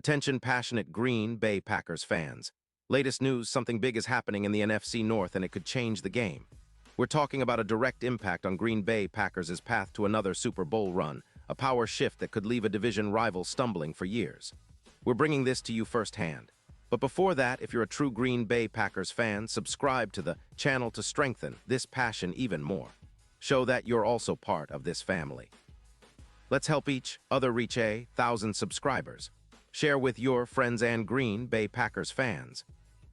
Attention passionate Green Bay Packers fans. Latest news, something big is happening in the NFC North and it could change the game. We're talking about a direct impact on Green Bay Packers' path to another Super Bowl run, a power shift that could leave a division rival stumbling for years. We're bringing this to you firsthand. But before that, if you're a true Green Bay Packers fan, subscribe to the channel to strengthen this passion even more. Show that you're also part of this family. Let's help each other reach 1,000 subscribers. Share with your friends and Green Bay Packers fans.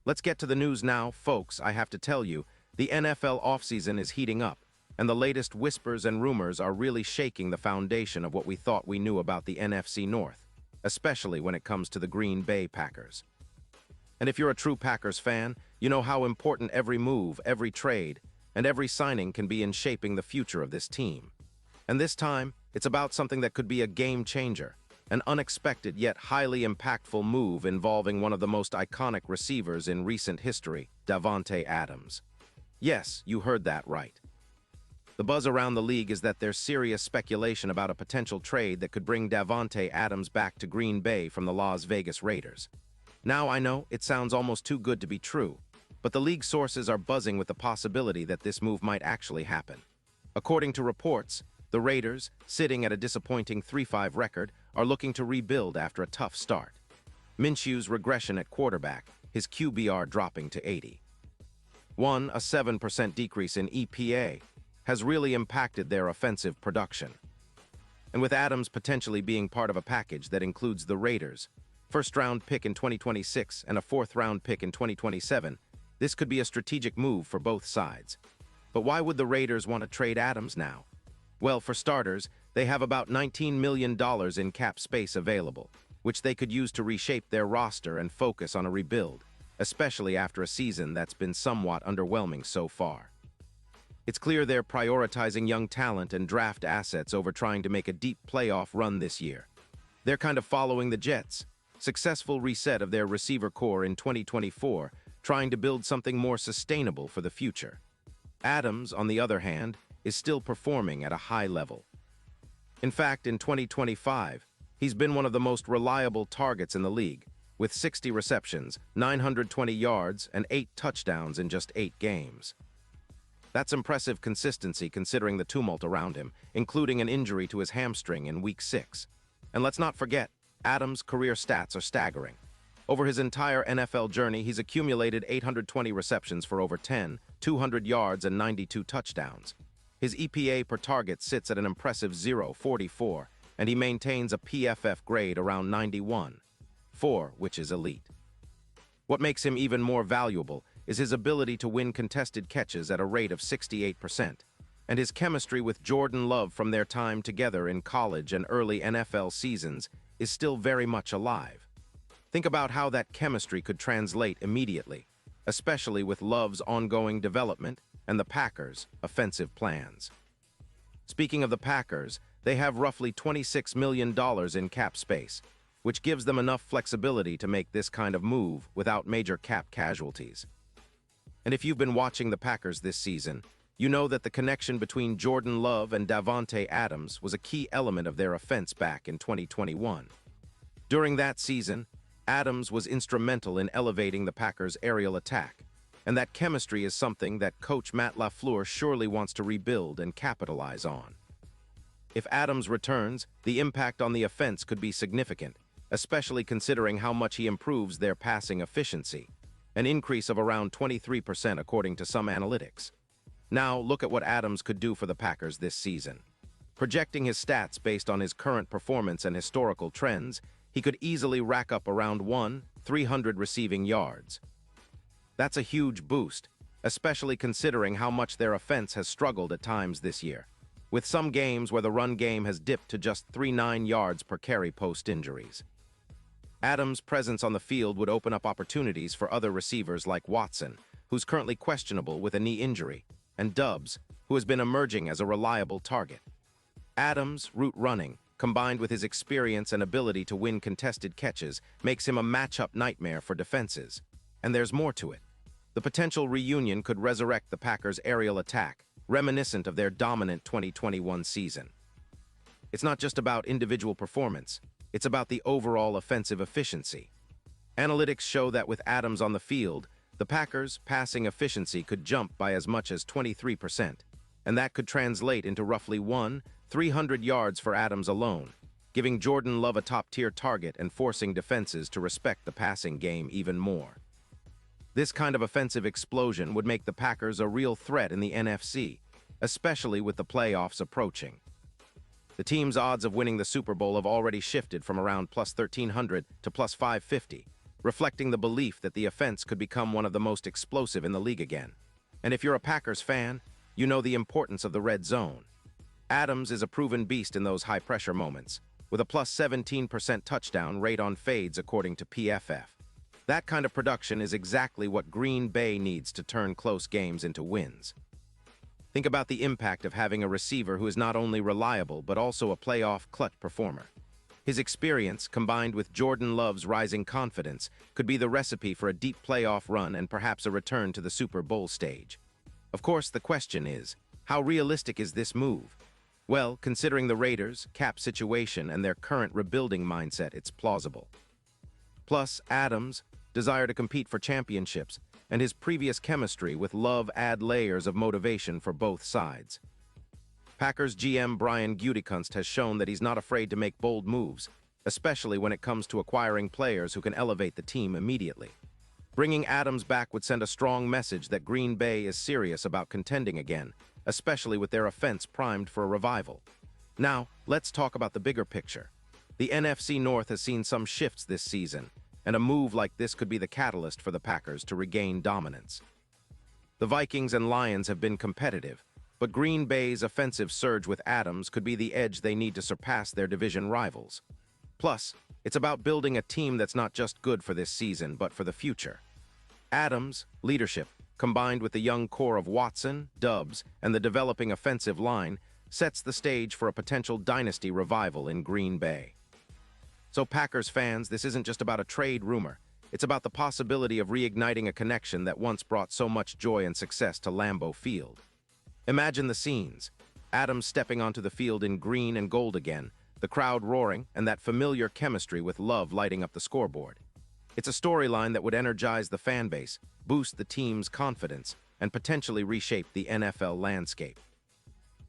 Let's get to the news now, folks. I have to tell you, the NFL offseason is heating up, and the latest whispers and rumors are really shaking the foundation of what we thought we knew about the NFC North, especially when it comes to the Green Bay Packers. And if you're a true Packers fan, you know how important every move, every trade, and every signing can be in shaping the future of this team. And this time, it's about something that could be a game changer. An unexpected yet highly impactful move involving one of the most iconic receivers in recent history, Davante Adams. Yes, you heard that right. The buzz around the league is that there's serious speculation about a potential trade that could bring Davante Adams back to Green Bay from the Las Vegas Raiders. Now, I know it sounds almost too good to be true, but the league sources are buzzing with the possibility that this move might actually happen. According to reports, the Raiders, sitting at a disappointing 3-5 record, are looking to rebuild after a tough start. Minshew's regression at quarterback, his QBR dropping to 80. A 7% decrease in EPA, has really impacted their offensive production. And with Adams potentially being part of a package that includes the Raiders, first-round pick in 2026 and a fourth-round pick in 2027, this could be a strategic move for both sides. But why would the Raiders want to trade Adams now? Well, for starters, they have about $19 million in cap space available, which they could use to reshape their roster and focus on a rebuild, especially after a season that's been somewhat underwhelming so far. It's clear they're prioritizing young talent and draft assets over trying to make a deep playoff run this year. They're kind of following the Jets' successful reset of their receiver core in 2024, trying to build something more sustainable for the future. Adams, on the other hand, is still performing at a high level. In fact, in 2025, he's been one of the most reliable targets in the league, with 60 receptions, 920 yards, and 8 touchdowns in just 8 games. That's impressive consistency considering the tumult around him, including an injury to his hamstring in Week 6. And let's not forget, Adams' career stats are staggering. Over his entire NFL journey, he's accumulated 820 receptions for over 10, 200 yards, and 92 touchdowns. His EPA per target sits at an impressive 0.44, and he maintains a PFF grade around 91.4, which is elite. What makes him even more valuable is his ability to win contested catches at a rate of 68%, and his chemistry with Jordan Love from their time together in college and early NFL seasons is still very much alive. Think about how that chemistry could translate immediately, especially with Love's ongoing development and the Packers' offensive plans. Speaking of the Packers, they have roughly $26 million in cap space, which gives them enough flexibility to make this kind of move without major cap casualties. And if you've been watching the Packers this season, you know that the connection between Jordan Love and Davante Adams was a key element of their offense back in 2021. During that season, Adams was instrumental in elevating the Packers' aerial attack, and that chemistry is something that coach Matt LaFleur surely wants to rebuild and capitalize on. If Adams returns, the impact on the offense could be significant, especially considering how much he improves their passing efficiency, an increase of around 23% according to some analytics. Now, look at what Adams could do for the Packers this season. Projecting his stats based on his current performance and historical trends, he could easily rack up around 300 receiving yards. That's a huge boost, especially considering how much their offense has struggled at times this year, with some games where the run game has dipped to just 3.9 yards per carry post-injuries. Adams' presence on the field would open up opportunities for other receivers like Watson, who's currently questionable with a knee injury, and Doubs, who has been emerging as a reliable target. Adams' route running, combined with his experience and ability to win contested catches, makes him a matchup nightmare for defenses. And there's more to it. The potential reunion could resurrect the Packers' aerial attack, reminiscent of their dominant 2021 season. It's not just about individual performance. It's about the overall offensive efficiency. Analytics show that with Adams on the field, the Packers' passing efficiency could jump by as much as 23%, and that could translate into roughly 300 yards for Adams alone, giving Jordan Love a top-tier target and forcing defenses to respect the passing game even more. This kind of offensive explosion would make the Packers a real threat in the NFC, especially with the playoffs approaching. The team's odds of winning the Super Bowl have already shifted from around plus 1,300 to plus 550, reflecting the belief that the offense could become one of the most explosive in the league again. And if you're a Packers fan, you know the importance of the red zone. Adams is a proven beast in those high-pressure moments, with a plus 17% touchdown rate on fades according to PFF. That kind of production is exactly what Green Bay needs to turn close games into wins. Think about the impact of having a receiver who is not only reliable but also a playoff clutch performer. His experience, combined with Jordan Love's rising confidence, could be the recipe for a deep playoff run and perhaps a return to the Super Bowl stage. Of course, the question is, how realistic is this move? Well, considering the Raiders' cap situation and their current rebuilding mindset, it's plausible. Plus, Adams' desire to compete for championships and his previous chemistry with Love add layers of motivation for both sides. Packers GM Brian Gutekunst has shown that he's not afraid to make bold moves, especially when it comes to acquiring players who can elevate the team immediately. Bringing Adams back would send a strong message that Green Bay is serious about contending again, especially with their offense primed for a revival. Now, let's talk about the bigger picture. The NFC North has seen some shifts this season, and a move like this could be the catalyst for the Packers to regain dominance. The Vikings and Lions have been competitive, but Green Bay's offensive surge with Adams could be the edge they need to surpass their division rivals. Plus, it's about building a team that's not just good for this season, but for the future. Adams' leadership, combined with the young core of Watson, Doubs, and the developing offensive line, sets the stage for a potential dynasty revival in Green Bay. So Packers fans, this isn't just about a trade rumor. It's about the possibility of reigniting a connection that once brought so much joy and success to Lambeau Field. Imagine the scenes. Adams stepping onto the field in green and gold again, the crowd roaring, and that familiar chemistry with Love lighting up the scoreboard. It's a storyline that would energize the fan base, boost the team's confidence, and potentially reshape the NFL landscape.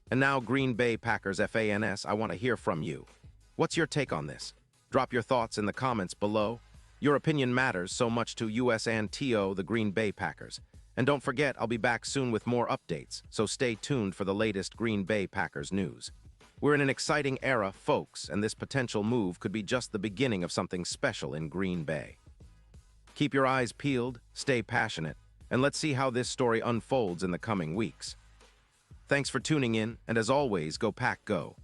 And now, Green Bay Packers fans, I want to hear from you. What's your take on this? Drop your thoughts in the comments below. Your opinion matters so much to US and TO, the Green Bay Packers. And don't forget, I'll be back soon with more updates, so stay tuned for the latest Green Bay Packers news. We're in an exciting era, folks, and this potential move could be just the beginning of something special in Green Bay. Keep your eyes peeled, stay passionate, and let's see how this story unfolds in the coming weeks. Thanks for tuning in, and as always, go Pack Go.